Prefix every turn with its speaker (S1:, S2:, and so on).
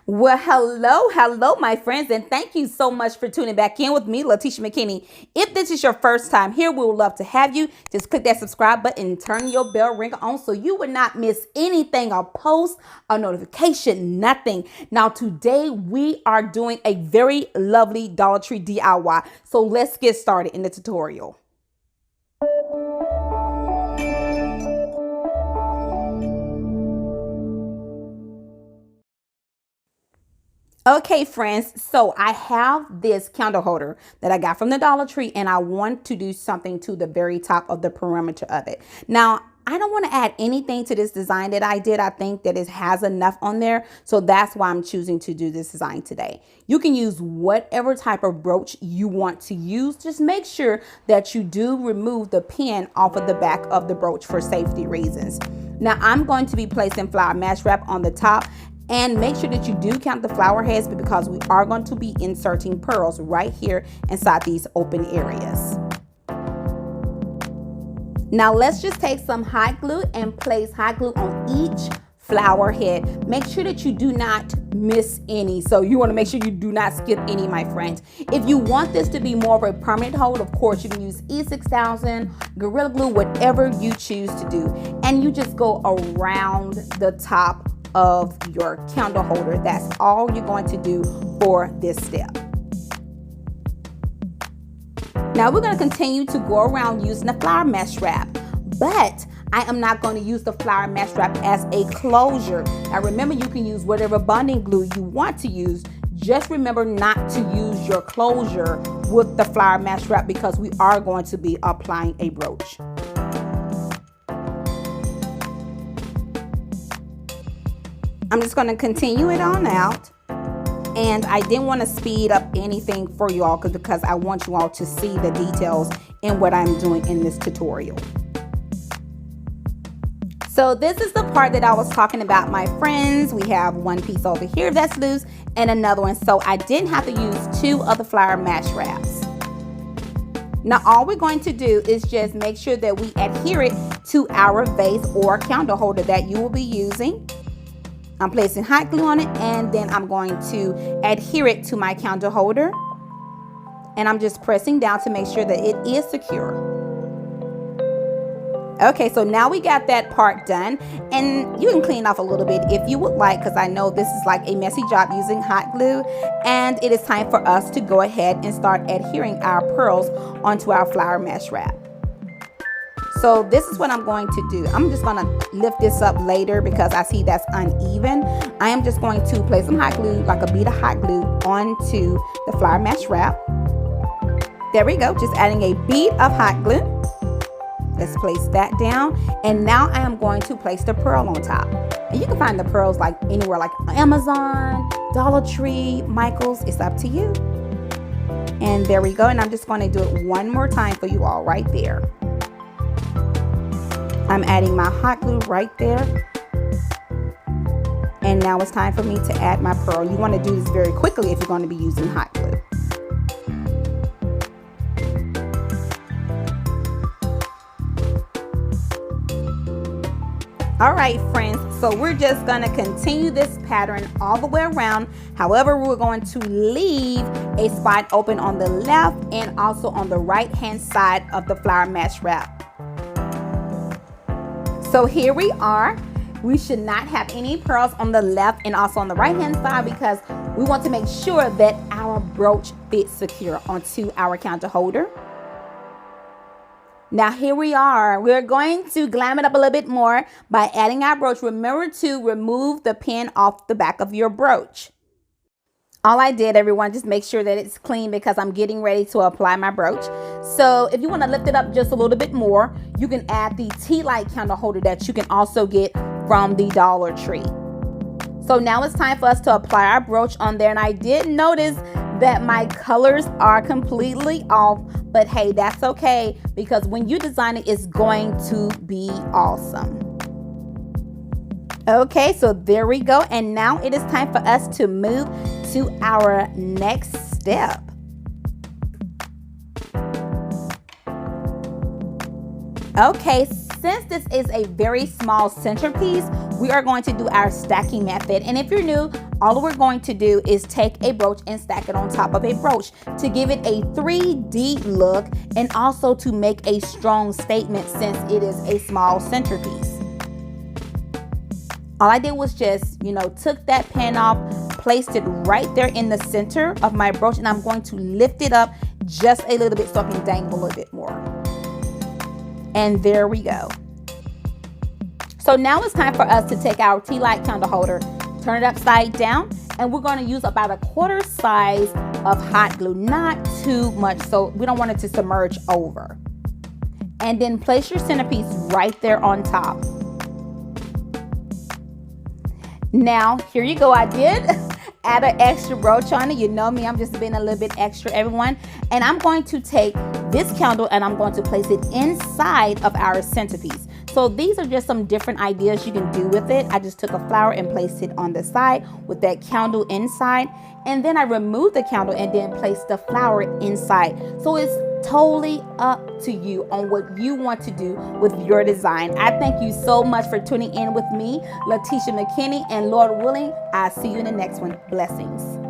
S1: Well, hello, my friends, and thank you so much for tuning back in with me, Latisha McKinney. If this is your first time here, we would love to have you. Just click that subscribe button and turn your bell ringer on so you would not miss anything, a post, a notification, nothing. Now, today we are doing a very lovely Dollar Tree DIY. So let's get started in the tutorial. Okay, friends, so I have this candle holder that I got from the Dollar Tree, and I want to do something to the very top of the perimeter of it. Now, I don't want to add anything to this design that I did. I think that it has enough on there, so that's why I'm choosing to do this design today. You can use whatever type of brooch you want to use. Just make sure that you do remove the pin off of the back of the brooch for safety reasons. Now, I'm going to be placing flower mesh wrap on the top. And make sure that you do count the flower heads because we are going to be inserting pearls right here inside these open areas. Now let's just take some hot glue and place hot glue on each flower head. Make sure that you do not miss any. So you want to make sure you do not skip any, my friends. If you want this to be more of a permanent hold, of course, you can use E6000, Gorilla Glue, whatever you choose to do. And you just go around the top of your candle holder. That's all you're going to do for this step. Now we're going to continue to go around using the flower mesh wrap, but I am not going to use the flower mesh wrap as a closure. Now remember, you can use whatever bonding glue you want to use. Just remember not to use your closure with the flower mesh wrap because we are going to be applying a brooch. I'm just going to continue it on out, and I didn't want to speed up anything for you all because I want you all to see the details in what I'm doing in this tutorial. So this is the part that I was talking about, my friends. We have one piece over here that's loose and another one, so I didn't have to use two of the flower mesh wraps. Now all we're going to do is just make sure that we adhere it to our vase or candle holder that you will be using. I'm placing hot glue on it, and then I'm going to adhere it to my candle holder. And I'm just pressing down to make sure that it is secure. Okay, so now we got that part done. And you can clean off a little bit if you would like, because I know this is like a messy job using hot glue. And it is time for us to go ahead and start adhering our pearls onto our flower mesh wrap. So this is what I'm going to do. I'm just going to lift this up later because I see that's uneven. I am just going to place some hot glue, like a bead of hot glue, onto the flower mesh wrap. There we go, just adding a bead of hot glue. Let's place that down. And now I am going to place the pearl on top. And you can find the pearls like anywhere, like Amazon, Dollar Tree, Michael's. It's up to you. And there we go. And I'm just going to do it one more time for you all right there. I'm adding my hot glue right there. And now it's time for me to add my pearl. You want to do this very quickly if you're going to be using hot glue. All right, friends, so we're just going to continue this pattern all the way around. However, we're going to leave a spot open on the left and also on the right hand side of the flower mesh wrap. So here we are. We should not have any pearls on the left and also on the right hand side because we want to make sure that our brooch fits secure onto our candle holder. Now here we are. We're going to glam it up a little bit more by adding our brooch. Remember to remove the pin off the back of your brooch. All I did, everyone, just make sure that it's clean because I'm getting ready to apply my brooch. So if you want to lift it up just a little bit more, you can add the tea light candle holder that you can also get from the Dollar Tree. So now it's time for us to apply our brooch on there. And I did notice that my colors are completely off, but hey, that's okay because when you design it, it's going to be awesome. Okay, so there we go. And now it is time for us to move to our next step. Okay, since this is a very small centerpiece, we are going to do our stacking method. And if you're new, all we're going to do is take a brooch and stack it on top of a brooch to give it a 3D look and also to make a strong statement since it is a small centerpiece. All I did was just, took that pan off, placed it right there in the center of my brooch, and I'm going to lift it up just a little bit so I can dangle a little bit more. And there we go. So now it's time for us to take our tea light candle holder, turn it upside down, and we're going to use about a 1/4 size of hot glue, not too much, so we don't want it to submerge over. And then place your centerpiece right there on top. Now, here you go. I did add an extra brooch on it. You know me, I'm just being a little bit extra, everyone. And I'm going to take this candle and I'm going to place it inside of our centerpiece. So these are just some different ideas you can do with it. I just took a flower and placed it on the side with that candle inside. And then I removed the candle and then placed the flower inside. So it's totally up to you on what you want to do with your design. I thank you so much for tuning in with me, Latisha McKinney, and Lord willing, I'll see you in the next one. Blessings.